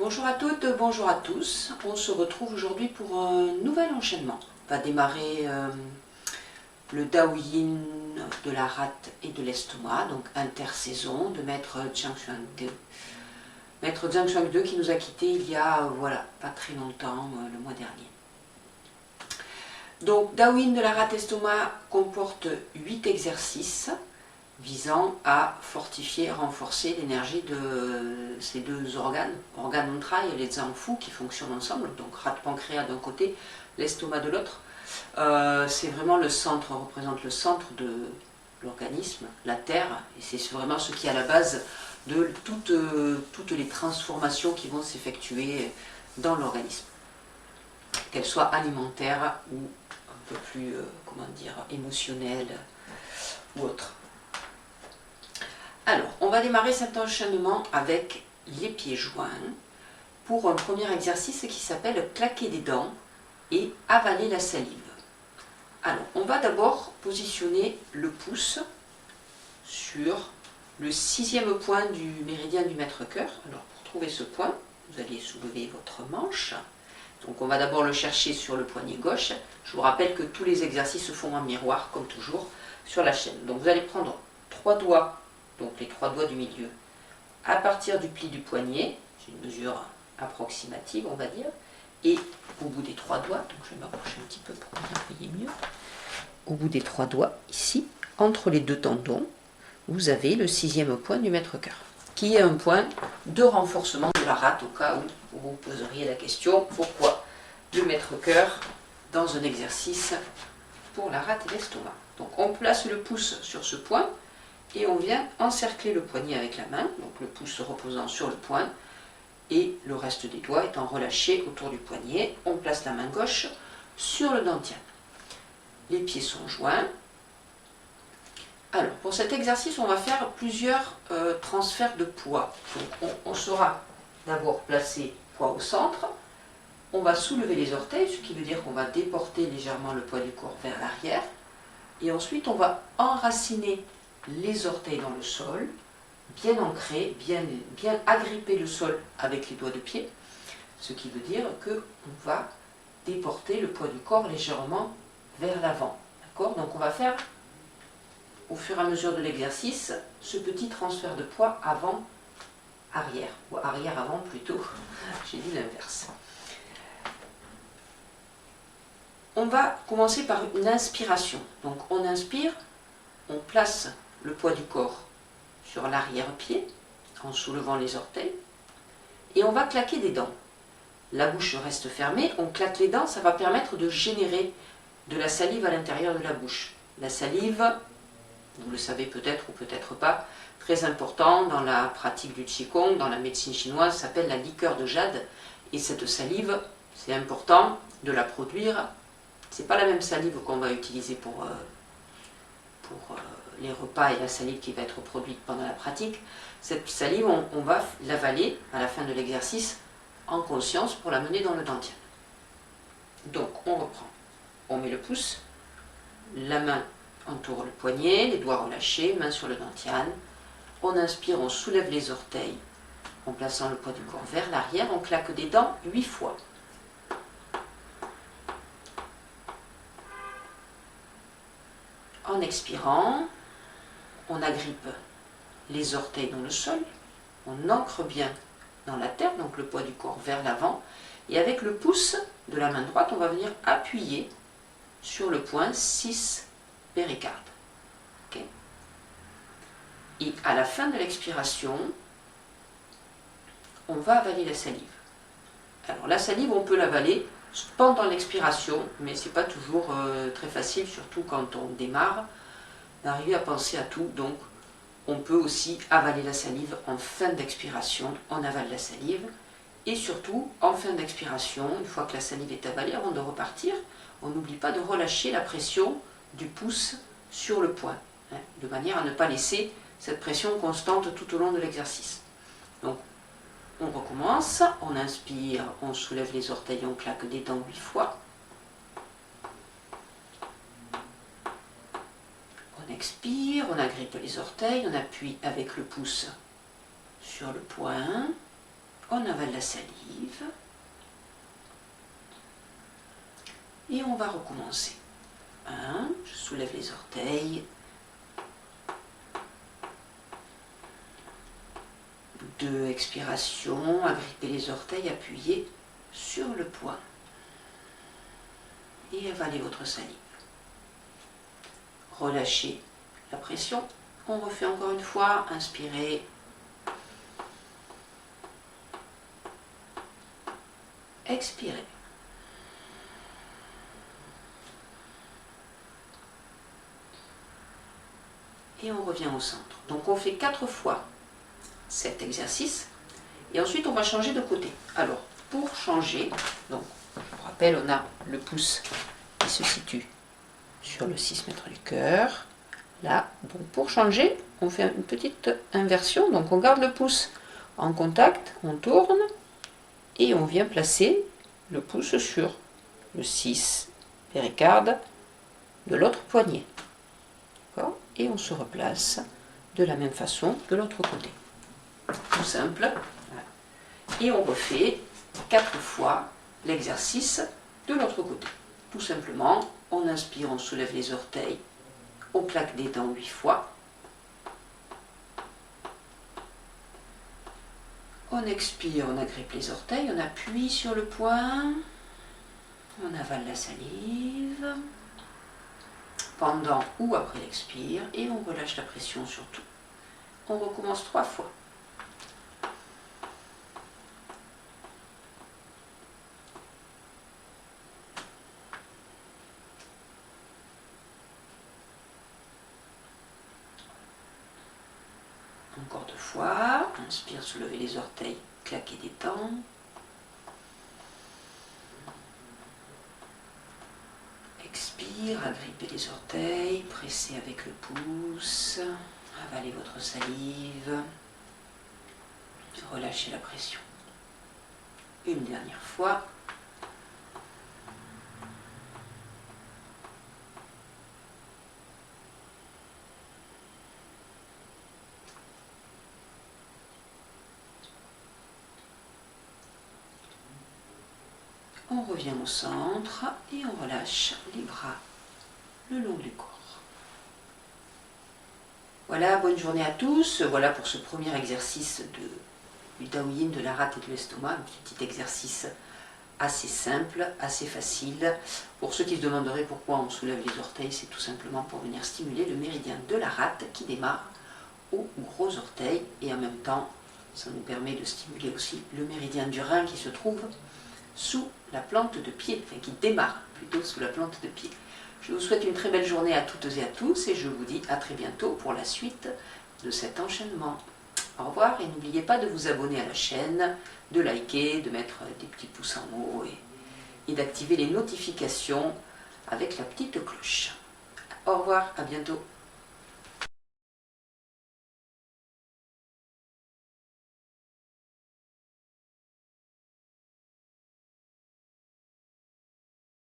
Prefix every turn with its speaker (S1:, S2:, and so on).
S1: Bonjour à toutes, bonjour à tous. On se retrouve aujourd'hui pour un nouvel enchaînement. On va démarrer le Daoyin de la rate et de l'estomac, donc intersaison de Maître Zhang Xuangde. Maître Zhang Xuangde qui nous a quittés il y a, pas très longtemps, le mois dernier. Donc Daoyin de la rate estomac comporte 8 exercices visant à fortifier et renforcer l'énergie de ces deux organes entrailles et les zangfu qui fonctionnent ensemble, donc rate-pancréas d'un côté, l'estomac de l'autre. C'est vraiment le centre, représente le centre de l'organisme, la terre, et c'est vraiment ce qui est à la base de toutes les transformations qui vont s'effectuer dans l'organisme, qu'elles soient alimentaires ou un peu plus, émotionnelles ou autres. Alors, on va démarrer cet enchaînement avec les pieds joints pour un premier exercice qui s'appelle claquer des dents et avaler la salive. Alors, on va d'abord positionner le pouce sur le 6e point du méridien du maître-cœur. Alors, pour trouver ce point, vous allez soulever votre manche. Donc, on va d'abord le chercher sur le poignet gauche. Je vous rappelle que tous les exercices se font en miroir, comme toujours, sur la chaîne. Donc, vous allez prendre 3 doigts, donc les 3 doigts du milieu, à partir du pli du poignet, c'est une mesure approximative on va dire, et au bout des 3 doigts, donc je vais m'approcher un petit peu pour que vous voyez mieux, au bout des 3 doigts, ici, entre les deux tendons, vous avez le 6e point du maître-cœur, qui est un point de renforcement de la rate, au cas où vous vous poseriez la question, pourquoi le maître-cœur dans un exercice pour la rate et l'estomac. Donc on place le pouce sur ce point, et on vient encercler le poignet avec la main, donc le pouce se reposant sur le poing, et le reste des doigts étant relâché autour du poignet. On place la main gauche sur le dantian. Les pieds sont joints. Alors, pour cet exercice, on va faire plusieurs transferts de poids. Donc, on sera d'abord placé poids au centre. On va soulever les orteils, ce qui veut dire qu'on va déporter légèrement le poids du corps vers l'arrière. Et ensuite, on va enraciner les orteils dans le sol, bien ancrés, bien agripper le sol avec les doigts de pied, ce qui veut dire qu'on va déporter le poids du corps légèrement vers l'avant. D'accord ? Donc on va faire, au fur et à mesure de l'exercice, ce petit transfert de poids avant-arrière, ou arrière-avant plutôt, j'ai dit l'inverse. On va commencer par une inspiration. Donc on inspire, on place le poids du corps sur l'arrière-pied, en soulevant les orteils, et on va claquer des dents. La bouche reste fermée, on claque les dents, ça va permettre de générer de la salive à l'intérieur de la bouche. La salive, vous le savez peut-être ou peut-être pas, très important dans la pratique du Qigong, dans la médecine chinoise, s'appelle la liqueur de jade, et cette salive, c'est important de la produire. C'est pas la même salive qu'on va utiliser pour les repas et la salive qui va être produite pendant la pratique. Cette salive, on va l'avaler à la fin de l'exercice en conscience pour la mener dans le dantian. Donc on reprend, on met le pouce, la main entoure le poignet, les doigts relâchés, main sur le dantian. On inspire, on soulève les orteils en plaçant le poids du corps vers l'arrière, on claque des dents 8 fois. En expirant, on agrippe les orteils dans le sol, on ancre bien dans la terre, donc le poids du corps vers l'avant, et avec le pouce de la main droite, on va venir appuyer sur le point 6 péricarde. Okay. Et à la fin de l'expiration, on va avaler la salive. Alors la salive, on peut l'avaler pendant l'expiration, mais ce n'est pas toujours très facile, surtout quand on démarre, d'arriver à penser à tout. Donc on peut aussi avaler la salive en fin d'expiration, on avale la salive, et surtout en fin d'expiration, une fois que la salive est avalée, avant de repartir, on n'oublie pas de relâcher la pression du pouce sur le poing, de manière à ne pas laisser cette pression constante tout au long de l'exercice. Donc on recommence, on inspire, on soulève les orteils, on claque des dents 8 fois. On expire, on agrippe les orteils, on appuie avec le pouce sur le poing, On avale la salive. Et on va recommencer. 1, je soulève les orteils. 2, expiration, agrippez les orteils, appuyez sur le poing. Et avalez votre salive. Relâchez la pression. On refait encore une fois. Inspirez. Expirez. Et on revient au centre. Donc on fait 4 fois cet exercice. Et ensuite on va changer de côté. Alors, pour changer, donc, je vous rappelle, on a le pouce qui se situe sur le 6 mètres du cœur. Là, donc pour changer, on fait une petite inversion. Donc on garde le pouce en contact, on tourne et on vient placer le pouce sur le 6 péricarde de l'autre poignet. Et on se replace de la même façon de l'autre côté. Tout simple. Et on refait 4 fois l'exercice de l'autre côté. Tout simplement, on inspire, on soulève les orteils, on claque des dents 8 fois. On expire, on agrippe les orteils, on appuie sur le poing, on avale la salive, pendant ou après l'expire, et on relâche la pression sur tout. On recommence 3 fois. Encore 2 fois. Inspire, soulevez les orteils, claquez des dents. Expire, agrippez les orteils, pressez avec le pouce, avalez votre salive, relâchez la pression. Une dernière fois. On revient au centre et on relâche les bras le long du corps. Voilà, bonne journée à tous. Voilà pour ce premier exercice du Tao Yin, de la rate et de l'estomac. Un petit exercice assez simple, assez facile. Pour ceux qui se demanderaient pourquoi on soulève les orteils, c'est tout simplement pour venir stimuler le méridien de la rate qui démarre au gros orteil. Et en même temps, ça nous permet de stimuler aussi le méridien du rein qui se trouve sous la plante de pied, enfin qui démarre plutôt sous la plante de pied. Je vous souhaite une très belle journée à toutes et à tous et je vous dis à très bientôt pour la suite de cet enchaînement. Au revoir et n'oubliez pas de vous abonner à la chaîne, de liker, de mettre des petits pouces en haut et d'activer les notifications avec la petite cloche. Au revoir, à bientôt.